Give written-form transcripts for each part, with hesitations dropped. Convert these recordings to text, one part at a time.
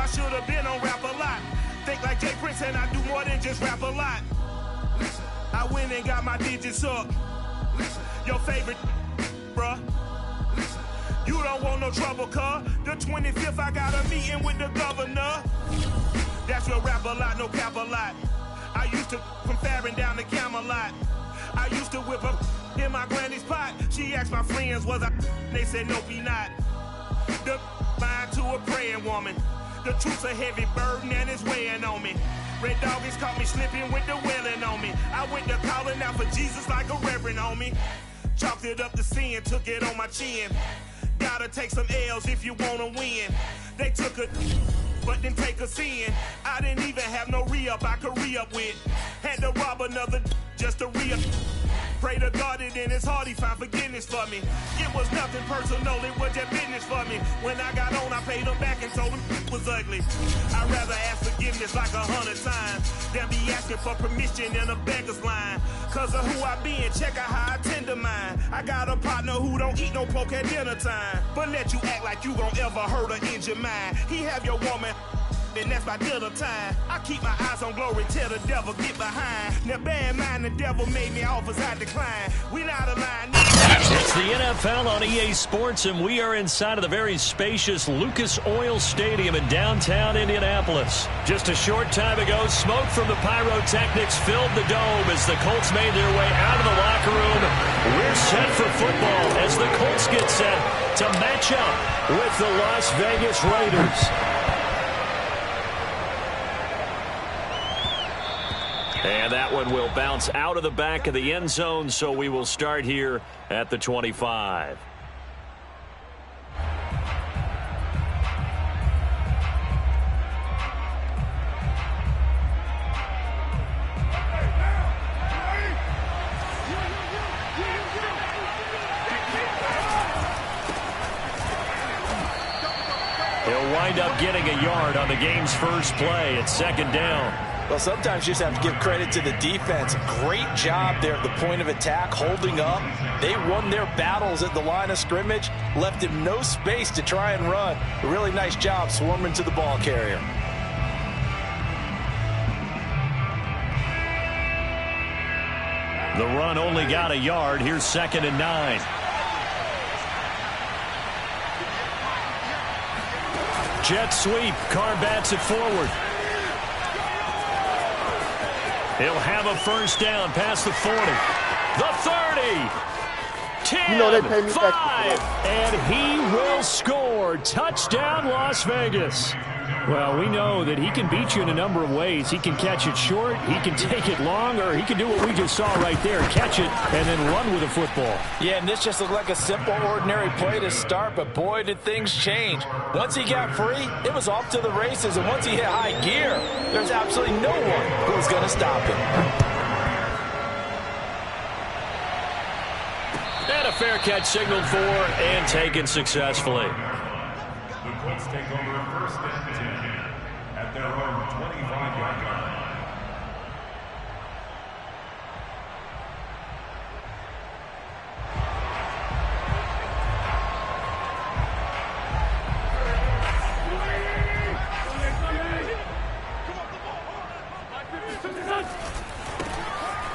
I should have been on rap a lot. Think like Jay Prince and I do more than just rap a lot. I went and got my digits up. Your favorite, bruh. You don't want no trouble, cuz. The 25th, I got a meeting with the governor. That's real rap a lot, no cap a lot. I used to from Farron down to Camelot. I used to whip up in my granny's pot. She asked my friends, was I? They said, nope, he not. The mind to a praying woman. The truth's a heavy burden and it's weighing on me. Red doggies caught me slipping with the wailing on me. I went to calling out for Jesus like a reverend on me. Chalked it up to sin, took it on my chin. Gotta take some L's if you wanna win. They took a but didn't take a sin. I didn't even have no re-up I could re-up with. Had to rob another just to re-up. Pray to God it in his heart he found forgiveness for me. It was nothing personal, it was just business for me. When I got on, I paid him back and told him it was ugly. I'd rather ask forgiveness like 100 times than be asking for permission in a beggar's line. Cause of who I be and check out how I tend to mine. I got a partner who don't eat no pork at dinner time, but let you act like you gon' ever hurt or injure mine. He have your woman and that's by dinner time. I keep my eyes on glory till the devil get behind. Now bear in mind the devil made me offers I decline. We not aligned. It's the NFL on EA Sports, and we are inside of the very spacious Lucas Oil Stadium in downtown Indianapolis. Just a short time ago, smoke from the pyrotechnics filled the dome as the Colts made their way out of the locker room. We're set for football as the Colts get set to match up with the Las Vegas Raiders. And that one will bounce out of the back of the end zone, so we will start here at the 25. He'll wind up getting a yard on the game's first play at second down. Well, sometimes you just have to give credit to the defense. Great job there at the point of attack, holding up. They won their battles at the line of scrimmage, left him no space to try and run. A really nice job swarming to the ball carrier. The run only got a yard. Here's 2nd and 9. Jet sweep. Carr bats it forward. He'll have a first down past the 40, the 30, 10, 5, and he will score. Touchdown, Las Vegas. Well, we know that he can beat you in a number of ways. He can catch it short, he can take it long, or he can do what we just saw right there, catch it and then run with the football. Yeah, and this just looked like a simple, ordinary play to start, but boy, did things change. Once he got free, it was off to the races, and once he hit high gear, there's absolutely no one who's going to stop him. And a fair catch signaled for and taken successfully. The Colts take over 1st and 10 at their own 25-yard line.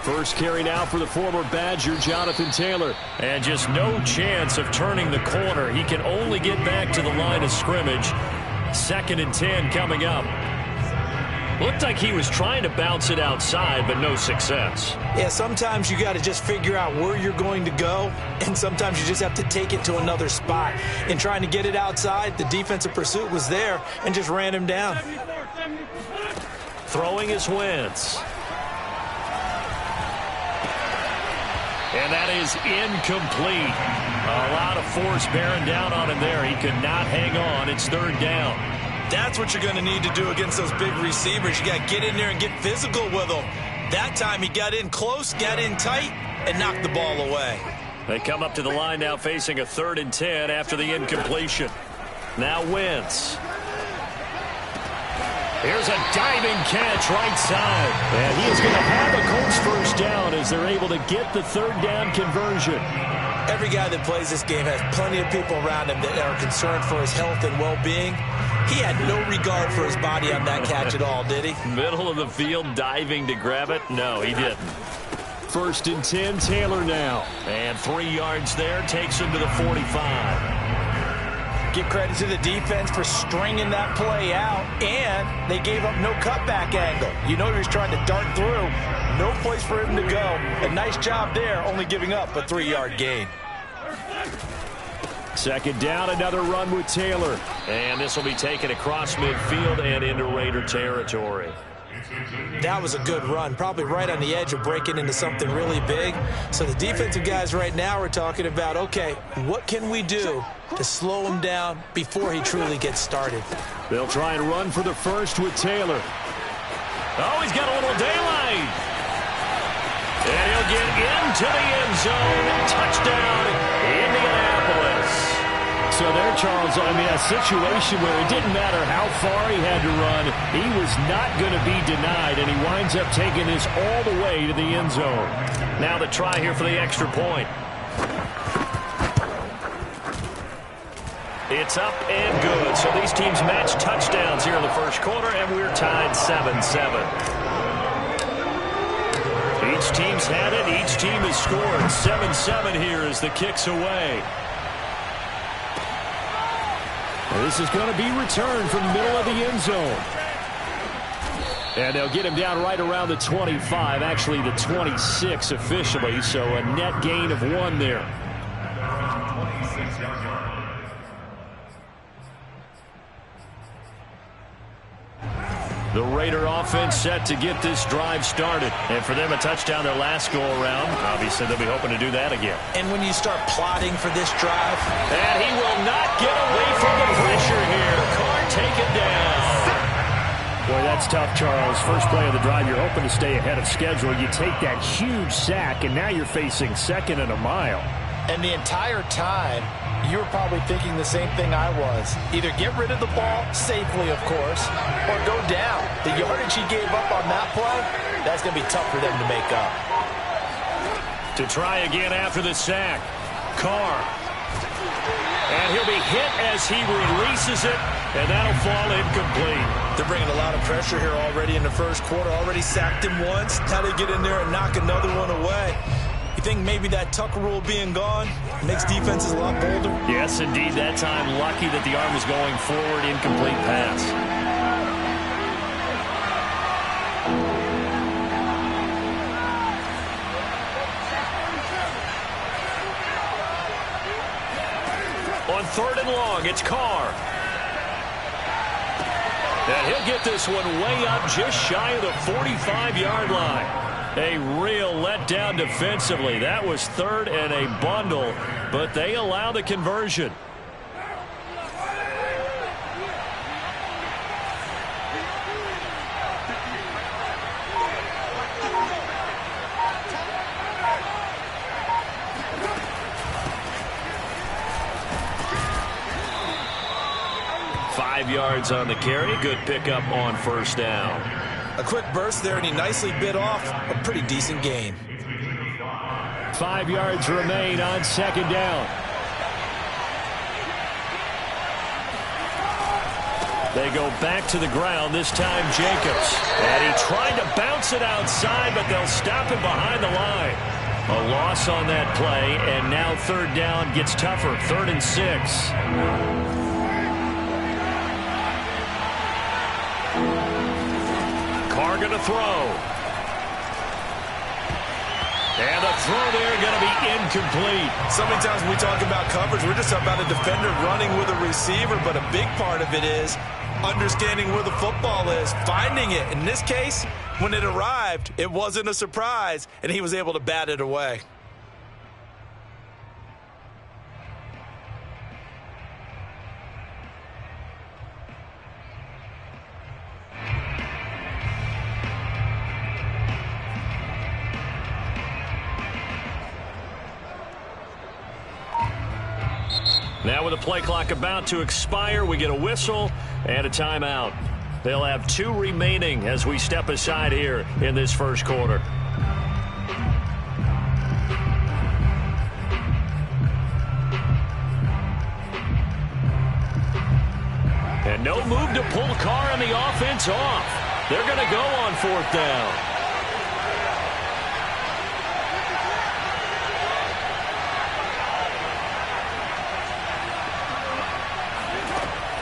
First carry now for the former Badger, Jonathan Taylor. And just no chance of turning the corner. He can only get back to the line of scrimmage. 2nd and 10 coming up. Looked like he was trying to bounce it outside, but no success. Yeah, sometimes you got to just figure out where you're going to go, and sometimes you just have to take it to another spot. In trying to get it outside, the defensive pursuit was there and just ran him down. Throwing his Wentz. And that is incomplete. A lot of force bearing down on him there. He could not hang on. It's 3rd down. That's what you're going to need to do against those big receivers. You got to get in there and get physical with them. That time he got in close, got in tight, and knocked the ball away. They come up to the line now facing a 3rd and 10 after the incompletion. Now Wentz. Here's a diving catch right side. And he is going to have a Colts first down as they're able to get the 3rd down conversion. Every guy that plays this game has plenty of people around him that are concerned for his health and well-being. He had no regard for his body on that catch at all, did he? Middle of the field, diving to grab it. No, he didn't. 1st and 10, Taylor now. And 3 yards there, takes him to the 45. Give credit to the defense for stringing that play out, and they gave up no cutback angle. You know he was trying to dart through. No place for him to go. A nice job there, only giving up a 3-yard gain. 2nd down, another run with Taylor. And this will be taken across midfield and into Raider territory. That was a good run, probably right on the edge of breaking into something really big. So the defensive guys right now are talking about, okay, what can we do to slow him down before he truly gets started? They'll try and run for the first with Taylor. Oh, he's got a little daylight. And he'll get into the end zone. Touchdown, Indianapolis. So there, Charles, I mean, a situation where it didn't matter how far he had to run, he was not going to be denied, and he winds up taking this all the way to the end zone. Now the try here for the extra point. It's up and good. So these teams match touchdowns here in the first quarter, and we're tied 7-7. Each team's had it. Each team has scored. 7-7 here as the kick's away. This is going to be returned from the middle of the end zone. And they'll get him down right around the 25, actually the 26 officially, so a net gain of 1 there. The Raider offense set to get this drive started. And for them, a touchdown their last go-around. Obviously, they'll be hoping to do that again. And when you start plotting for this drive. And he will not get away from the pressure here. Carr taken down. Boy, that's tough, Charles. First play of the drive, you're hoping to stay ahead of schedule. You take that huge sack, and now you're facing 2nd and a mile. And the entire time, you were probably thinking the same thing I was. Either get rid of the ball, safely of course, or go down. The yardage he gave up on that play, that's going to be tough for them to make up. To try again after the sack, Carr. And he'll be hit as he releases it, and that'll fall incomplete. They're bringing a lot of pressure here already in the first quarter. Already sacked him once. Now they get in there and knock another one away. You think maybe that Tucker rule being gone makes defenses a lot bolder? Yes, indeed. That time, lucky that the arm was going forward, incomplete pass. On 3rd and long, it's Carr. And he'll get this one way up just shy of the 45-yard line. A real letdown defensively. That was 3rd and a bundle, but they allow the conversion. Yards on the carry. Good pickup on 1st down. A quick burst there, and he nicely bit off a pretty decent gain. 5 yards remain on 2nd down. They go back to the ground, this time Jacobs. And he tried to bounce it outside, but they'll stop him behind the line. A loss on that play, and now 3rd down gets tougher. 3rd and 6. Carr going to throw. And the throw there going to be incomplete. So many times when we talk about coverage, we're just talking about a defender running with a receiver, but a big part of it is understanding where the football is, finding it. In this case, when it arrived, it wasn't a surprise, and he was able to bat it away. Now with the play clock about to expire, we get a whistle and a timeout. They'll have 2 remaining as we step aside here in this first quarter. And And no move to pull Carr and the offense off. They're going to go on 4th down.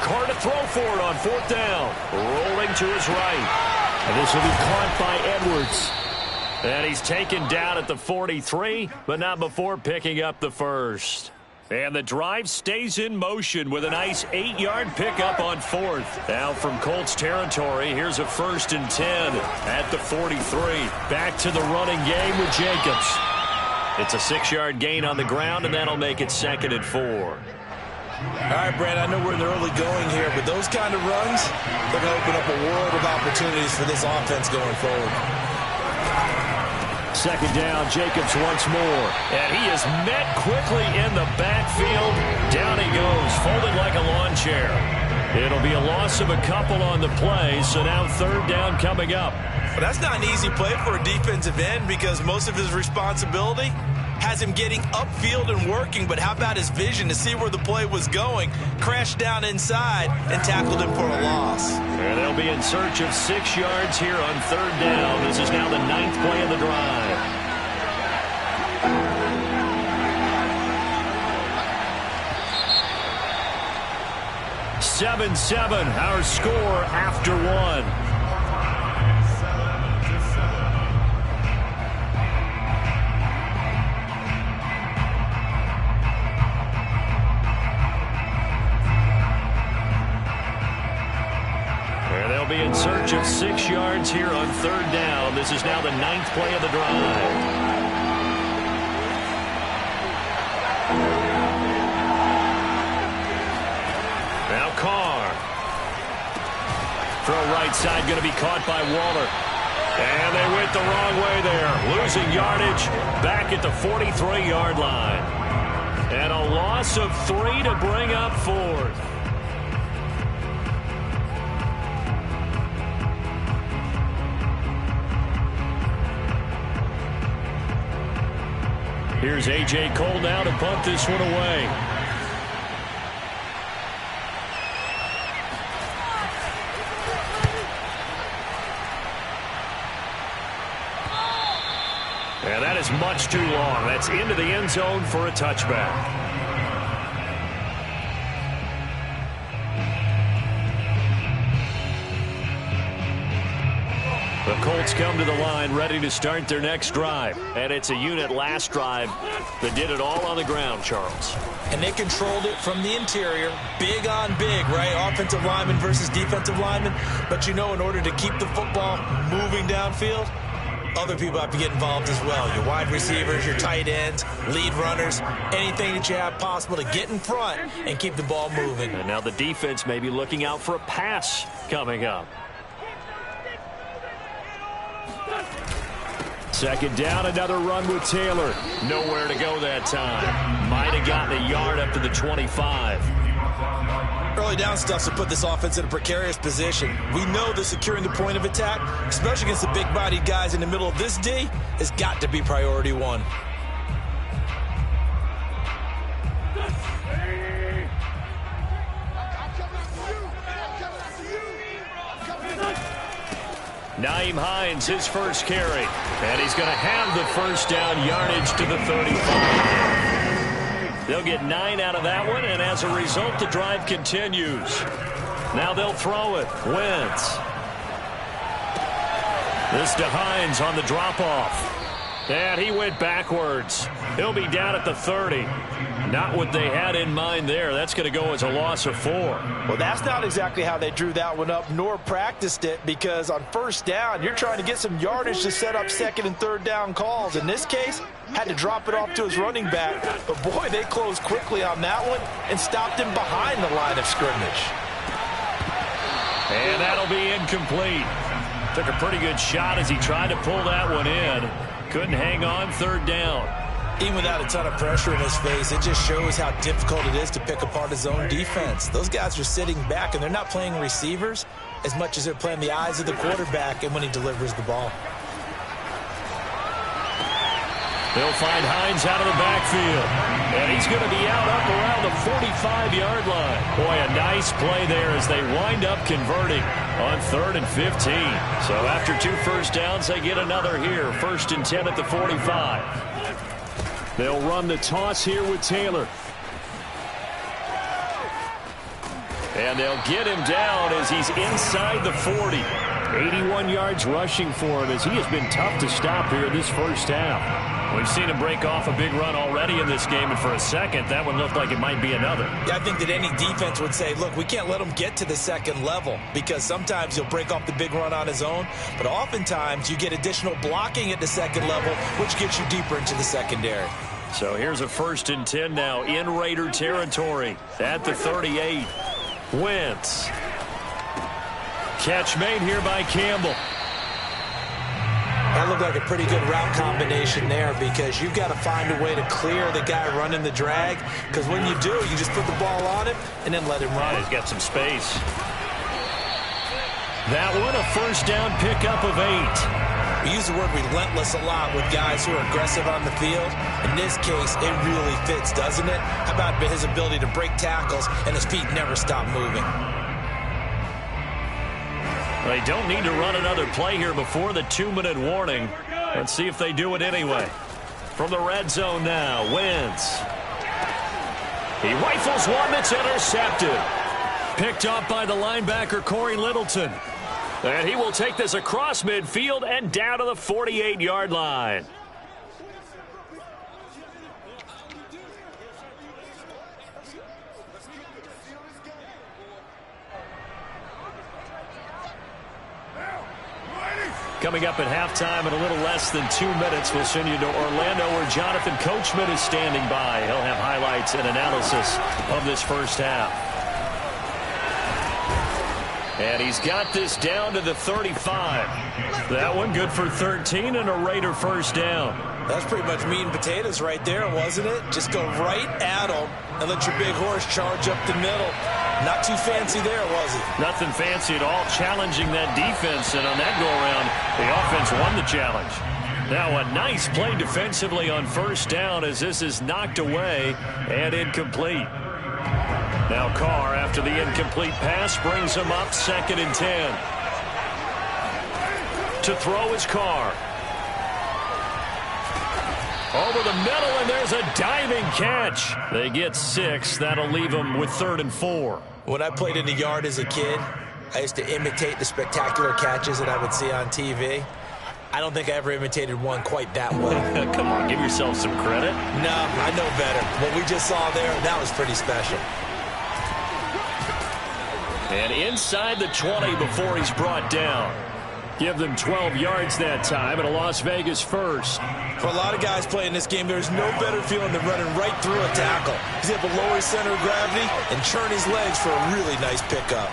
Carr to throw for it on 4th down. Rolling to his right. And this will be caught by Edwards. And he's taken down at the 43, but not before picking up the first. And the drive stays in motion with a nice 8-yard pickup on 4th. Now from Colts territory, here's a 1st and 10 at the 43. Back to the running game with Jacobs. It's a 6-yard gain on the ground, and that'll make it 2nd and 4. All right, Brad, I know we're in the early going here, but those kind of runs, they're going to open up a world of opportunities for this offense going forward. 2nd down, Jacobs once more. And he is met quickly in the backfield. Down he goes, folded like a lawn chair. It'll be a loss of a couple on the play, so now 3rd down coming up. Well, that's not an easy play for a defensive end because most of his responsibility has him getting upfield and working, but how about his vision to see where the play was going, crashed down inside, and tackled him for a loss. And they'll be in search of 6 yards here on 3rd down. This is now the 9th play of the drive. Seven, our score after 1. Be in search of 6 yards here on 3rd down. This is now the 9th play of the drive. Now Carr. Throw right side going to be caught by Waller. And they went the wrong way there. Losing yardage back at the 43-yard line. And a loss of 3 to bring up 4th. Here's A.J. Cole now to punt this one away. And that is much too long. That's into the end zone for a touchback. The Colts come to the line ready to start their next drive. And it's a unit last drive that did it all on the ground, Charles. And they controlled it from the interior. Big on big, right? Offensive lineman versus defensive lineman. But you know, in order to keep the football moving downfield, other people have to get involved as well. Your wide receivers, your tight ends, lead runners, anything that you have possible to get in front and keep the ball moving. And now the defense may be looking out for a pass coming up. 2nd down, another run with Taylor. Nowhere to go that time. Might have gotten a yard up to the 25. Early down stuff to put this offense in a precarious position. We know that securing the point of attack, especially against the big-bodied guys in the middle of this D, has got to be priority 1. Nyheim Hines, his first carry. And he's going to have the 1st down yardage to the 35. They'll get 9 out of that one, and as a result, the drive continues. Now they'll throw it. Wentz. This to Hines on the drop-off. And he went backwards. He'll be down at the 30. Not what they had in mind there. That's going to go as a loss of 4. Well, that's not exactly how they drew that one up nor practiced it, because on 1st down, you're trying to get some yardage to set up 2nd and 3rd down calls. In this case, had to drop it off to his running back. But, boy, they closed quickly on that one and stopped him behind the line of scrimmage. And that'll be incomplete. Took a pretty good shot as he tried to pull that one in. Couldn't hang on 3rd down. Even without a ton of pressure in his face, it just shows how difficult it is to pick apart his own defense. Those guys are sitting back, and they're not playing receivers as much as they're playing the eyes of the quarterback and when he delivers the ball. They'll find Hines out of the backfield. And he's going to be out up around the 45-yard line. Boy, a nice play there as they wind up converting on 3rd and 15. So after 2 first downs, they get another here. 1st and 10 at the 45. They'll run the toss here with Taylor. And they'll get him down as he's inside the 40. 81 yards rushing for him as he has been tough to stop here this first half. We've seen him break off a big run already in this game, and for a second, that one looked like it might be another. Yeah, I think that any defense would say, look, we can't let him get to the second level because sometimes he'll break off the big run on his own, but oftentimes you get additional blocking at the second level, which gets you deeper into the secondary. So here's a 1st and 10 now in Raider territory at the 38. Wentz. Catch made here by Campbell. That looked like a pretty good route combination there because you've got to find a way to clear the guy running the drag, because when you do, you just put the ball on him and then let him run. He's got some space. That one, a 1st down pickup of 8. We use the word relentless a lot with guys who are aggressive on the field. In this case, it really fits, doesn't it? How about his ability to break tackles and his feet never stop moving? They don't need to run another play here before the 2-minute warning. Let's see if they do it anyway. From the red zone now, Wentz. He rifles one that's intercepted. Picked off by the linebacker, Corey Littleton. And he will take this across midfield and down to the 48-yard line. Coming up at halftime in a little less than 2 minutes, we'll send you to Orlando where Jonathan Coachman is standing by. He'll have highlights and analysis of this first half. And he's got this down to the 35. That one good for 13 and a Raider 1st down. That's pretty much meat and potatoes right there, wasn't it? Just go right at him and let your big horse charge up the middle. Not too fancy there, was it? Nothing fancy at all, challenging that defense, and on that go-around, the offense won the challenge. Now a nice play defensively on 1st down as this is knocked away and incomplete. Now Carr, after the incomplete pass, brings him up 2nd and 10. To throw is Carr. Over the middle, and there's a diving catch. They get 6. That'll leave them with 3rd and 4. When I played in the yard as a kid, I used to imitate the spectacular catches that I would see on TV. I don't think I ever imitated one quite that well. Come on, give yourself some credit. No, I know better. What we just saw there, that was pretty special. And inside the 20 before he's brought down. Give them 12 yards that time and a Las Vegas 1st. For a lot of guys playing this game, there's no better feeling than running right through a tackle. He's able to lower his center of gravity and churn his legs for a really nice pickup.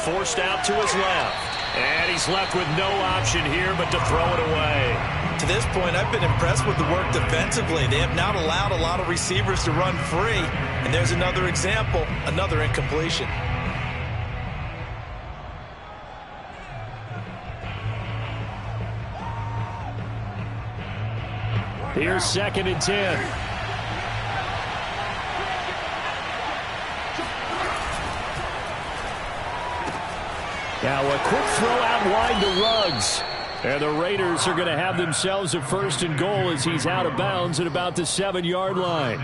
Forced out to his left. And he's left with no option here but to throw it away. To this point, I've been impressed with the work defensively. They have not allowed a lot of receivers to run free. And there's another example, another incompletion. Here's 2nd and 10. Now a quick throw out wide to Ruggs. And the Raiders are going to have themselves a 1st and goal as he's out of bounds at about the 7-yard line.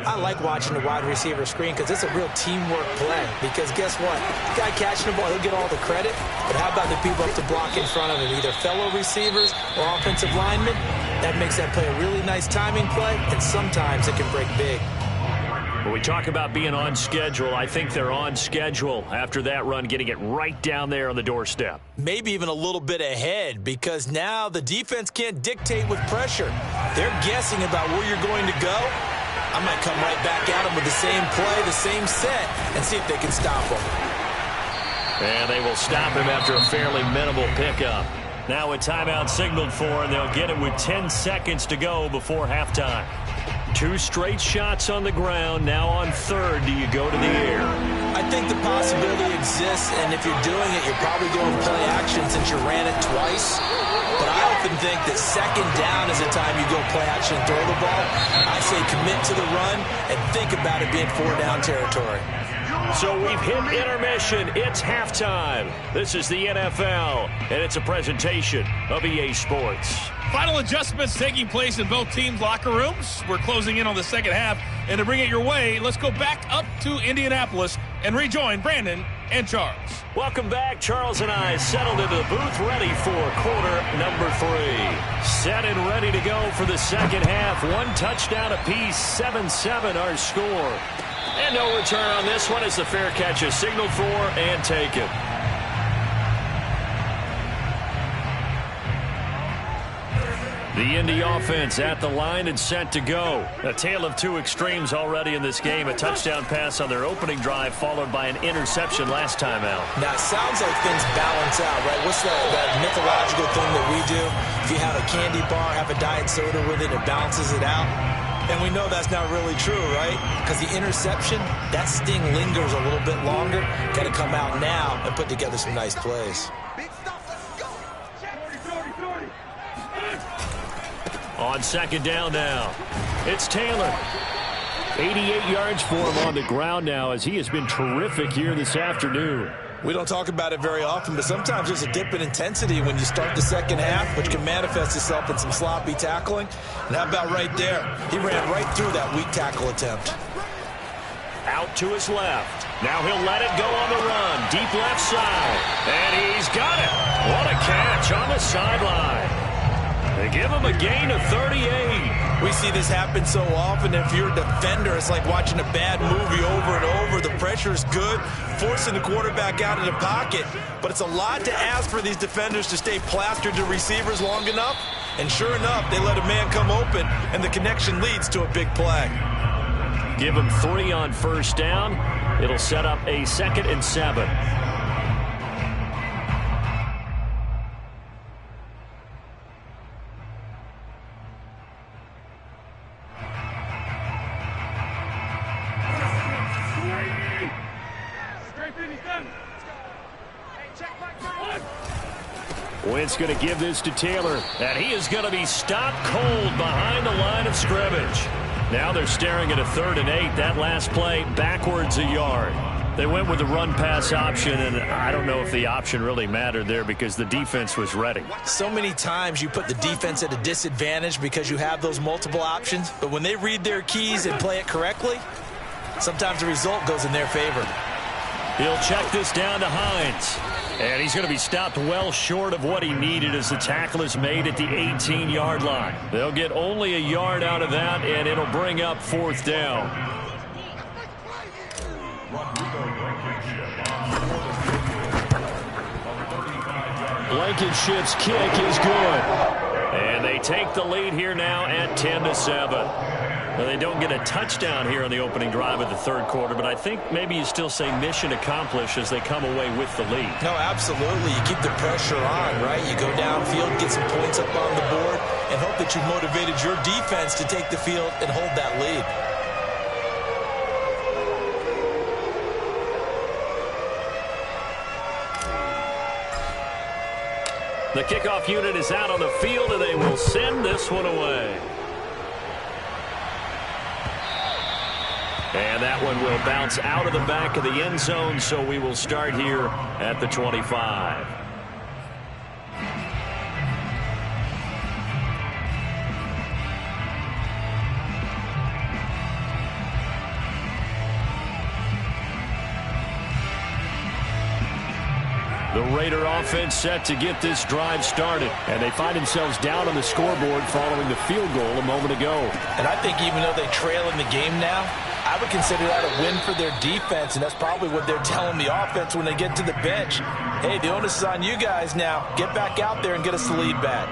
I like watching the wide receiver screen because it's a real teamwork play. Because guess what? The guy catching the ball, he'll get all the credit. But how about the people up to block in front of him? Either fellow receivers or offensive linemen. That makes that play a really nice timing play, and sometimes it can break big. When we talk about being on schedule, I think they're on schedule after that run, getting it right down there on the doorstep. Maybe even a little bit ahead, because now the defense can't dictate with pressure. They're guessing about where you're going to go. I might come right back at them with the same play, the same set, and see if they can stop them. And they will stop him after a fairly minimal pickup. Now a timeout signaled for, and they'll get it with 10 seconds to go before halftime. 2 straight shots on the ground. Now on 3rd, do you go to the air? I think the possibility exists, and if you're doing it, you're probably doing play action since you ran it twice. But I often think that second down is the time you go play action and throw the ball. I say commit to the run and think about it being 4-down territory. So we've hit intermission. It's halftime. This is the NFL, and it's a presentation of EA Sports. Final adjustments taking place in both teams' locker rooms. We're closing in on the second half. And to bring it your way, let's go back up to Indianapolis and rejoin Brandon and Charles. Welcome back. Charles and I settled into the booth, ready for quarter number 3. Set and ready to go for the second half. One touchdown apiece, 7-7 our score. And no return on this one as the fair catch is signaled for and taken. The Indy offense at the line and set to go. A tale of two extremes already in this game. A touchdown pass on their opening drive followed by an interception last time out. Now, it sounds like things balance out, right? What's that mythological thing that we do? If you have a candy bar, have a diet soda with it, it balances it out. And we know that's not really true, right? Because the interception, that sting lingers a little bit longer. Got to come out now and put together some nice plays. On second down now, it's Taylor. 88 yards for him on the ground now as he has been terrific here this afternoon. We don't talk about it very often, but sometimes there's a dip in intensity when you start the second half, which can manifest itself in some sloppy tackling. And how about right there? He ran right through that weak tackle attempt. Out to his left. Now he'll let it go on the run. Deep left side. And he's got it. What a catch on the sideline. They give him a gain of 38. We see this happen so often. If you're a defender, it's like watching a bad movie over and over. The pressure is good, forcing the quarterback out of the pocket. But it's a lot to ask for these defenders to stay plastered to receivers long enough. And sure enough, they let a man come open, and the connection leads to a big play. Give him 3 on first down. It'll set up a 2nd and 7. Wentz going to give this to Taylor, and he is going to be stopped cold behind the line of scrimmage. Now they're staring at a 3rd and 8. That last play backwards a yard. They went with the run-pass option, and I don't know if the option really mattered there because the defense was ready. So many times you put the defense at a disadvantage because you have those multiple options, but when they read their keys and play it correctly, sometimes the result goes in their favor. He'll check this down to Hines. And he's going to be stopped well short of what he needed as the tackle is made at the 18-yard line. They'll get only a yard out of that, and it'll bring up 4th down. Blankenship's kick is good. And they take the lead here now at 10-7. Well, they don't get a touchdown here on the opening drive of the 3rd quarter, but I think maybe you still say mission accomplished as they come away with the lead. No, absolutely. You keep the pressure on, right? You go downfield, get some points up on the board, and hope that you've motivated your defense to take the field and hold that lead. The kickoff unit is out on the field, and they will send this one away. And that one will bounce out of the back of the end zone, so we will start here at the 25. The Raider offense set to get this drive started. And they find themselves down on the scoreboard following the field goal a moment ago. And I think even though they trail in the game now, I would consider that a win for their defense, and that's probably what they're telling the offense when they get to the bench. Hey, the onus is on you guys now. Get back out there and get us the lead back.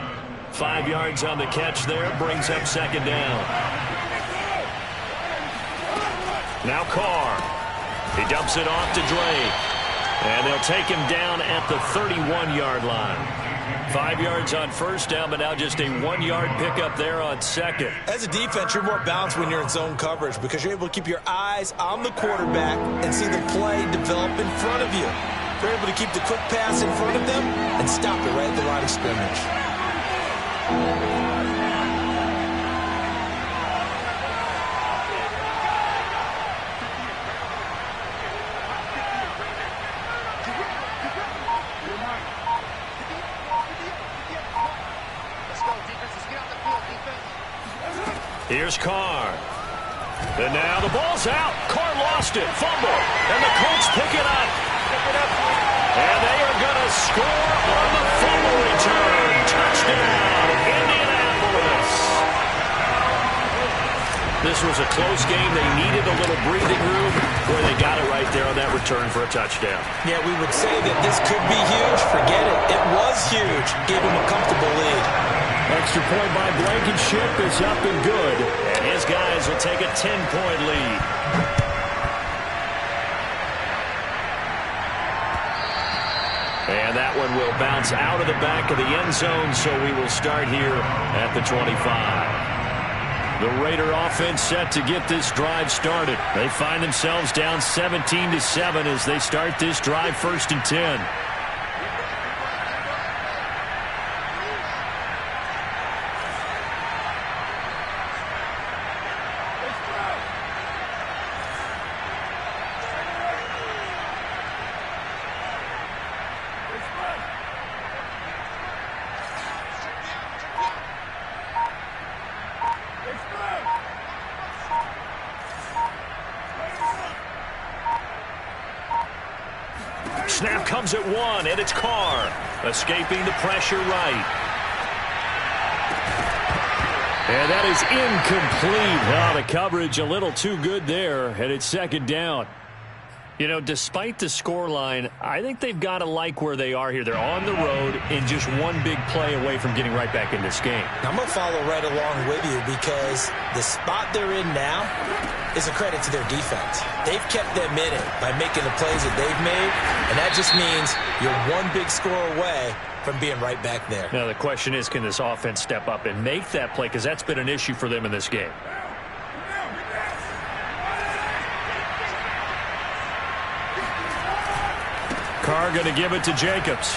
5 yards on the catch there, brings up 2nd down. Now Carr. He dumps it off to Drake. And they'll take him down at the 31-yard line. 5 yards on first down, but now just a 1-yard pickup there on second. As a defense, you're more balanced when you're in zone coverage because you're able to keep your eyes on the quarterback and see the play develop in front of you. You're able to keep the quick pass in front of them and stop it right at the line of scrimmage. Here's Carr. And now the ball's out. Carr lost it. Fumble. And the Colts pick it up. And they are going to score on the fumble return. Touchdown, Indianapolis. This was a close game. They needed a little breathing room where they got it right there on that return for a touchdown. Yeah, we would say that this could be huge. Forget it. It was huge. Gave him a comfortable lead. Extra point by Blankenship is up and good. And his guys will take a 10-point lead. And that one will bounce out of the back of the end zone, so we will start here at the 25. The Raider offense set to get this drive started. They find themselves down 17-7 as they start this drive 1st and 10. Snap comes at 1, and it's Carr. Escaping the pressure right. And that is incomplete. The coverage a little too good there, and it's 2nd down. You know, despite the scoreline, I think they've got to like where they are here. They're on the road and just one big play away from getting right back in this game. I'm going to follow right along with you because the spot they're in now is a credit to their defense. They've kept them in it by making the plays that they've made, and that just means you're one big score away from being right back there. Now, the question is, can this offense step up and make that play? Because that's been an issue for them in this game. Carr going to give it to Jacobs.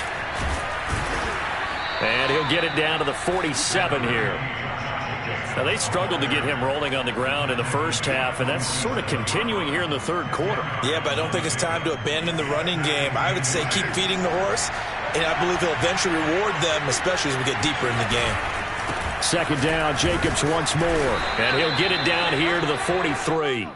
And he'll get it down to the 47 here. Now, they struggled to get him rolling on the ground in the first half, and that's sort of continuing here in the 3rd quarter. Yeah, but I don't think it's time to abandon the running game. I would say keep feeding the horse, and I believe he'll eventually reward them, especially as we get deeper in the game. 2nd down, Jacobs once more, and he'll get it down here to the 43.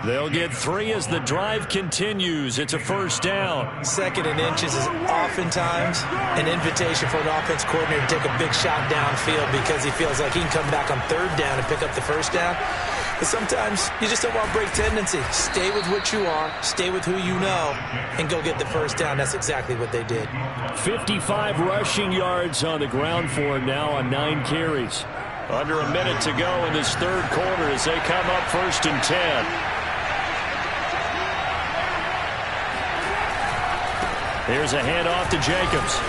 They'll get 3 as the drive continues. It's a 1st down. 2nd and inches is oftentimes an invitation for an offense coordinator to take a big shot downfield because he feels like he can come back on 3rd down and pick up the 1st down. But sometimes you just don't want to break tendency. Stay with what you are, stay with who you know, and go get the 1st down. That's exactly what they did. 55 rushing yards on the ground for him now on 9 carries. Under a minute to go in this 3rd quarter as they come up 1st and 10. Here's a handoff to Jacobs.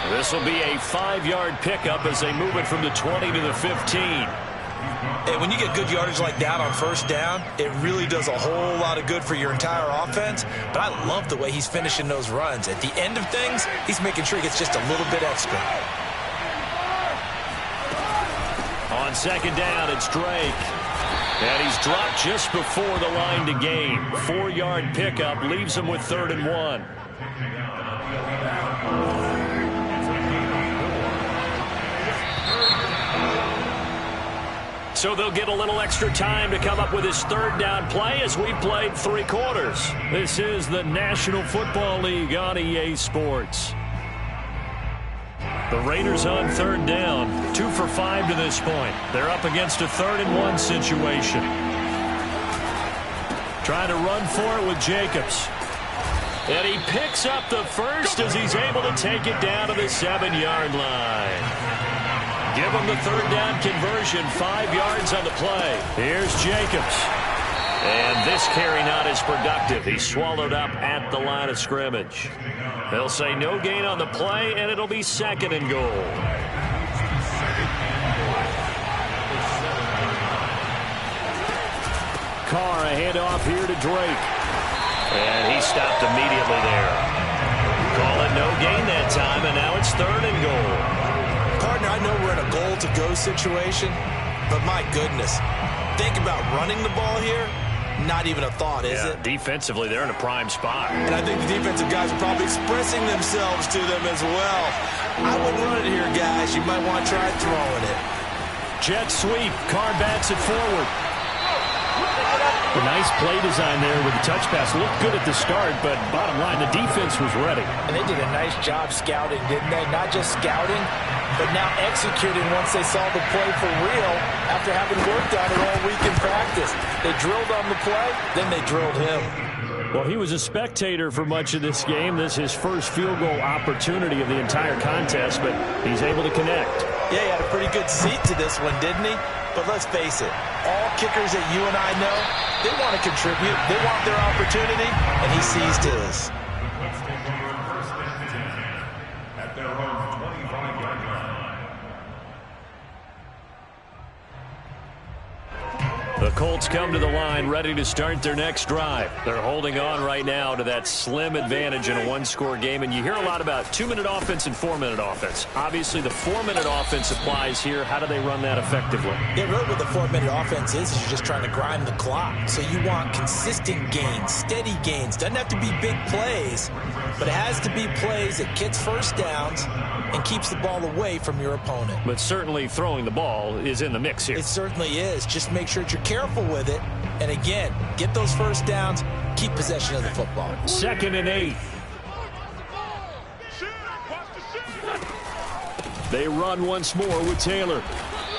This will be a 5-yard pickup as they move it from the 20 to the 15. And when you get good yardage like that on 1st down, it really does a whole lot of good for your entire offense. But I love the way he's finishing those runs. At the end of things, he's making sure he gets just a little bit extra. On 2nd down, it's Drake. And he's dropped just before the line to gain. 4-yard pickup leaves him with 3rd and 1. So they'll get a little extra time to come up with his 3rd down play as we played 3 quarters. This is the National Football League on EA Sports. The Raiders on 3rd down, 2 for 5 to this point. They're up against a 3rd and 1 situation. Trying to run for it with Jacobs. And he picks up the first as he's able to take it down to the 7-yard line. Give him the 3rd down conversion, 5 yards on the play. Here's Jacobs. And this carry not as productive. He's swallowed up at the line of scrimmage. They'll say no gain on the play, and it'll be 2nd and goal. Carr, a handoff here to Drake. And he stopped immediately there. Call it no gain that time, and now it's 3rd and goal. Partner, I know we're in a goal-to-go situation, but my goodness, think about running the ball here. Not even a thought, is it? Defensively, they're in a prime spot. And I think the defensive guys are probably expressing themselves to them as well. I wouldn't run it here, guys. You might want to try throwing it. Jet sweep. Carr bats it forward. A nice play design there with the touch pass. Looked good at the start, but bottom line, the defense was ready. And they did a nice job scouting, didn't they? Not just scouting, but now executing once they saw the play for real after having worked on it all week in practice. They drilled on the play, then they drilled him. Well, he was a spectator for much of this game. This is his first field goal opportunity of the entire contest, but he's able to connect. Yeah, he had a pretty good seat to this one, didn't he? But let's face it, all kickers that you and I know, they want to contribute. They want their opportunity, and he seized his. Let's take over 1st and 10 at their own 25-yard line. The Colts come to the line ready to start their next drive. They're holding on right now to that slim advantage in a one-score game, and you hear a lot about 2-minute offense and 4-minute offense. Obviously, the 4-minute offense applies here. How do they run that effectively? Yeah, really what the 4-minute offense is you're just trying to grind the clock. So you want consistent gains, steady gains. Doesn't have to be big plays, but it has to be plays that gets first downs and keeps the ball away from your opponent. But certainly throwing the ball is in the mix here. It certainly is. Just make sure that you're careful with it. And again, get those first downs, keep possession of the football. 2nd and 8. They run once more with Taylor.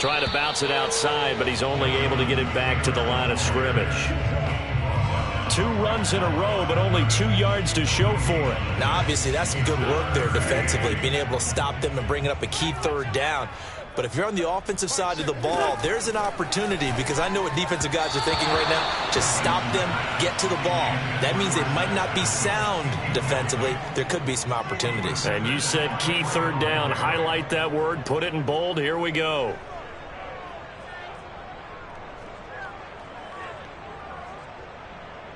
Trying to bounce it outside, but he's only able to get it back to the line of scrimmage. 2 runs in a row, but only 2 yards to show for it. Now, obviously, that's some good work there defensively, being able to stop them and bringing up a key 3rd down. But if you're on the offensive side of the ball, there's an opportunity, because I know what defensive guys are thinking right now. Just stop them, get to the ball. That means they might not be sound defensively. There could be some opportunities. And you said key 3rd down. Highlight that word, put it in bold. Here we go.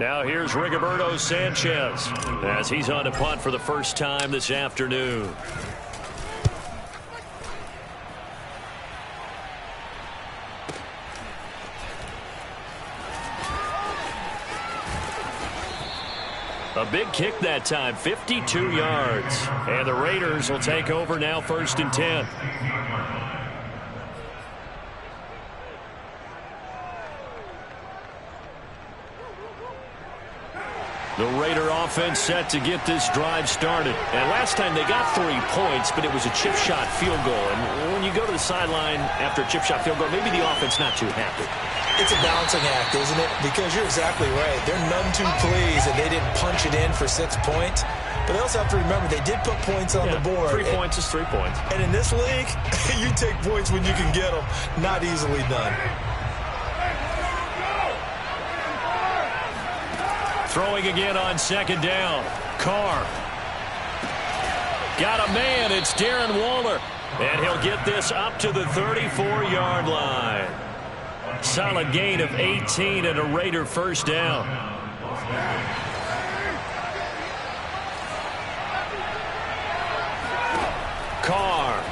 Now here's Rigoberto Sanchez as he's on to punt for the first time this afternoon. A big kick that time, 52 yards. And the Raiders will take over now, 1st and 10. The Raider offense set to get this drive started. And last time they got 3 points, but it was a chip shot field goal. And when you go to the sideline after a chip shot field goal, maybe the offense not too happy. It's a balancing act, isn't it? Because you're exactly right. They're none too pleased that they didn't punch it in for 6 points. But they also have to remember they did put points on the board. 3 points is 3 points. And in this league, you take points when you can get them. Not easily done. Throwing again on 2nd down. Carr. Got a man. It's Darren Waller. And he'll get this up to the 34-yard line. Solid gain of 18 and a Raider first down. Carr.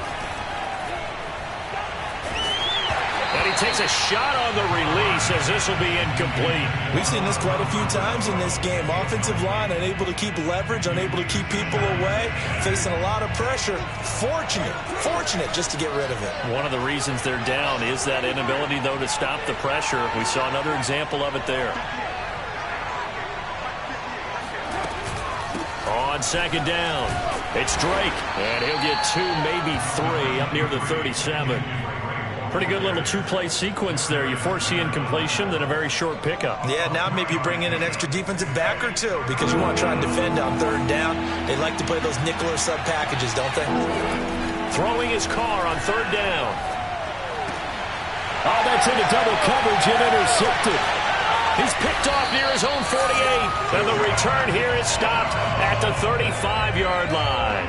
And he takes a shot on the release as this will be incomplete. We've seen this quite a few times in this game. Offensive line unable to keep leverage, unable to keep people away, facing a lot of pressure. Fortunate just to get rid of it. One of the reasons they're down is that inability, though, to stop the pressure. We saw another example of it there. On 2nd down, it's Drake, and he'll get 2, maybe 3, up near the 37. Pretty good little 2-play sequence there. You force the incompletion, then a very short pickup. Yeah, now maybe you bring in an extra defensive back or 2 because you want to try and defend on 3rd down. They like to play those nickel or sub packages, don't they? Throwing his Carr on 3rd down. Oh, that's into double coverage and intercepted. He's picked off near his own 48. And the return here is stopped at the 35-yard line.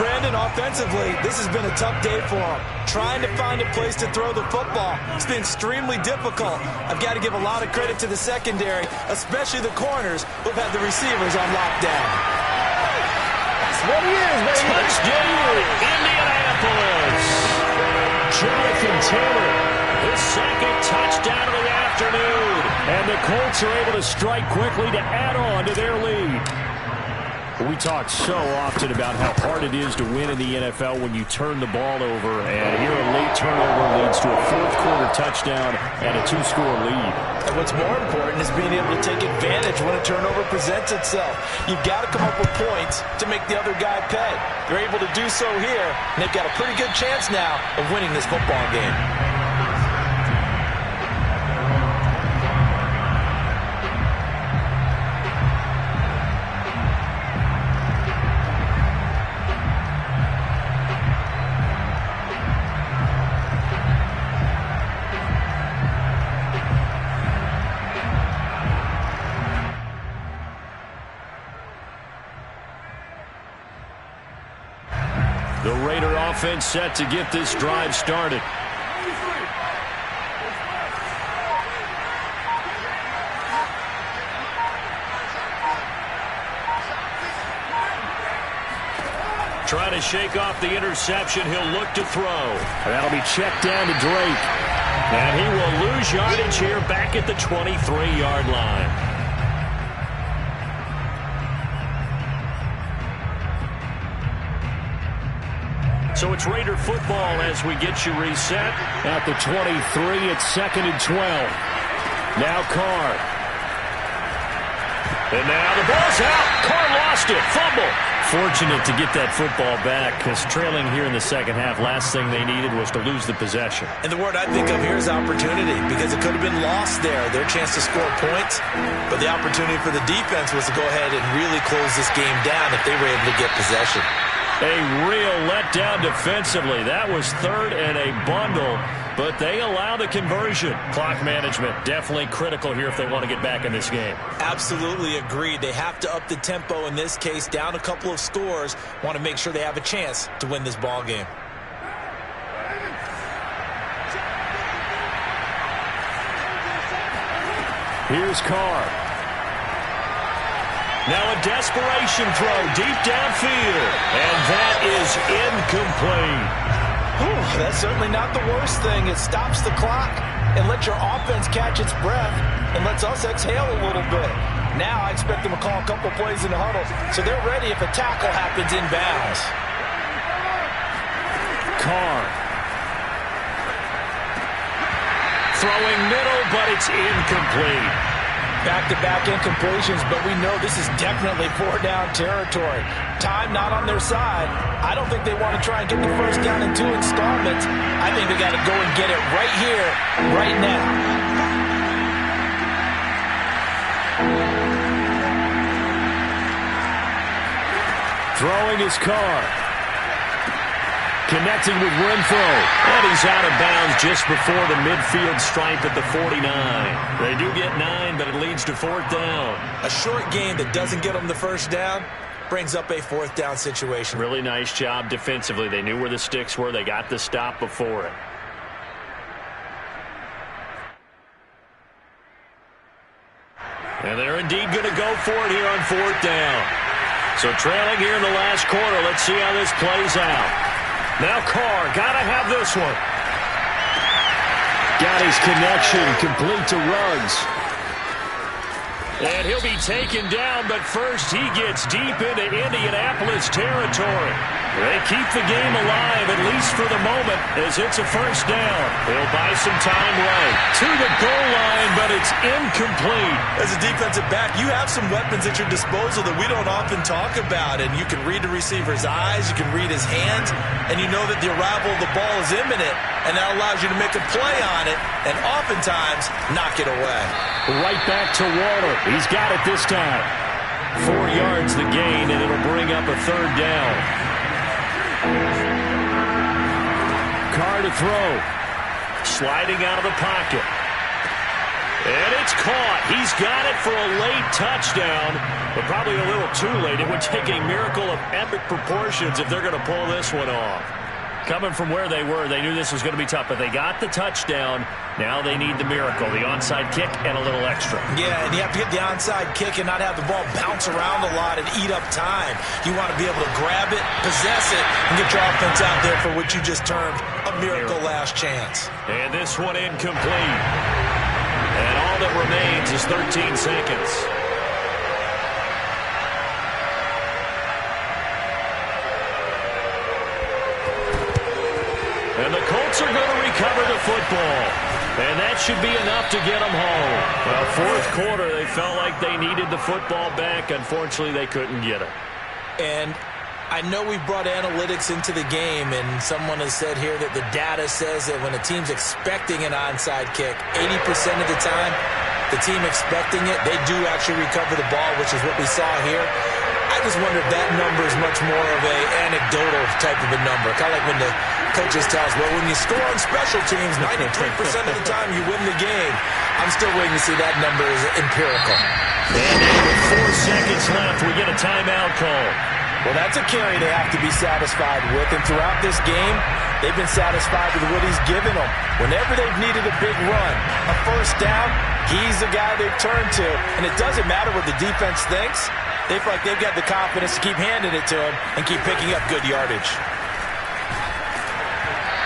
Brandon, offensively, this has been a tough day for him. Trying to find a place to throw the football. It's been extremely difficult. I've got to give a lot of credit to the secondary, especially the corners who've had the receivers on lockdown. That's what he is, baby. Touchdown, Indianapolis. Jonathan Taylor, his second touchdown of the afternoon. And the Colts are able to strike quickly to add on to their lead. We talk so often about how hard it is to win in the NFL when you turn the ball over, and here a late turnover leads to a fourth-quarter touchdown and a two-score lead. And what's more important is being able to take advantage when a turnover presents itself. You've got to come up with points to make the other guy pay. They're able to do so here, and they've got a pretty good chance now of winning this football game. The Raider offense set to get this drive started. Trying to shake off the interception. He'll look to throw. That'll be checked down to Drake. And he will lose yardage here back at the 23-yard line. So it's Raider football as we get you reset. At the 23, it's 2nd and 12. Now Carr. And now the ball's out. Carr lost it. Fumble. Fortunate to get that football back because trailing here in the second half, last thing they needed was to lose the possession. And the word I think of here is opportunity because it could have been lost there, their chance to score points. But the opportunity for the defense was to go ahead and really close this game down if they were able to get possession. A real letdown defensively. That was third and a bundle, but they allow the conversion. Clock management definitely critical here if they want to get back in this game. Absolutely agreed. They have to up the tempo in this case, down a couple of scores. Want to make sure they have a chance to win this ball game. Here's Carr. Now a desperation throw deep downfield, and that is incomplete. Whew, that's certainly not the worst thing. It stops the clock and lets your offense catch its breath and lets us exhale a little bit. Now I expect them to call a couple plays in the huddle so they're ready if a tackle happens inbounds. Carr. Throwing middle, but it's incomplete. Back-to-back incompletions, but we know this is definitely four-down territory. Time not on their side. I don't think they want to try and get the first down in 2 installments. I think they got to go and get it right here, right now. Throwing his Carr. Connecting with Renfro. And he's out of bounds just before the midfield stripe at the 49. They do get 9, but it leads to 4th down. A short game that doesn't get them the first down brings up a 4th down situation. Really nice job defensively. They knew where the sticks were. They got the stop before it. And they're indeed going to go for it here on 4th down. So trailing here in the last quarter. Let's see how this plays out. Now Carr, got to have this one. Got his connection, complete to Ruggs. And he'll be taken down, but first he gets deep into Indianapolis territory. They keep the game alive, at least for the moment, as it's a first down. They'll buy some time right to the goal line, but it's incomplete. As a defensive back, you have some weapons at your disposal that we don't often talk about, and you can read the receiver's eyes, you can read his hands, and you know that the arrival of the ball is imminent, and that allows you to make a play on it, and oftentimes knock it away. Right back to Waller. He's got it this time. 4 yards the gain, and it'll bring up a 3rd down. Carr to throw. Sliding out of the pocket. And it's caught. He's got it for a late touchdown, but probably a little too late. It would take a miracle of epic proportions if they're going to pull this one off. Coming from where they were, they knew this was going to be tough, but they got the touchdown. Now they need the miracle, the onside kick and a little extra. Yeah, and you have to get the onside kick and not have the ball bounce around a lot and eat up time. You want to be able to grab it, possess it, and get your offense out there for what you just termed a miracle last chance. And this one incomplete. And all that remains is 13 seconds. And the Colts are going to recover the football. And that should be enough to get them home. Well, fourth quarter, they felt like they needed the football back. Unfortunately, they couldn't get it. And I know we brought analytics into the game, and someone has said here that the data says that when a team's expecting an onside kick, 80% of the time, the team expecting it, they do actually recover the ball, which is what we saw here. I just wonder if that number is much more of a anecdotal type of a number. Kind of like when the coaches tell us, well, when you score on special teams, 93% of the time you win the game. I'm still waiting to see that number is empirical. And with 4 seconds left, we get a timeout call. Well, that's a carry they have to be satisfied with. And throughout this game, they've been satisfied with what he's given them. Whenever they've needed a big run, a first down, he's the guy they've turned to. And it doesn't matter what the defense thinks. They feel like they've got the confidence to keep handing it to him and keep picking up good yardage.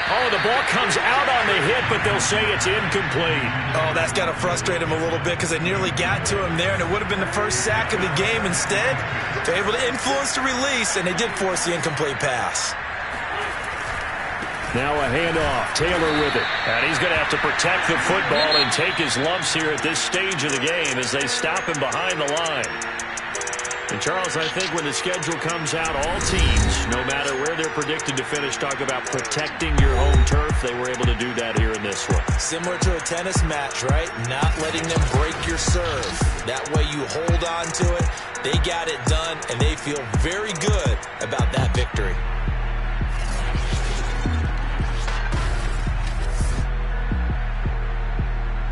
Oh, the ball comes out on the hit, but they'll say it's incomplete. Oh, that's got to frustrate him a little bit because they nearly got to him there, and it would have been the first sack of the game. Instead, they're able to influence the release, and they did force the incomplete pass. Now a handoff. Taylor with it. And he's going to have to protect the football and take his lumps here at this stage of the game as they stop him behind the line. And, Charles, I think when the schedule comes out, all teams, no matter where they're predicted to finish, talk about protecting your home turf. They were able to do that here in this one. Similar to a tennis match, right? Not letting them break your serve. That way you hold on to it. They got it done, and they feel very good about that victory.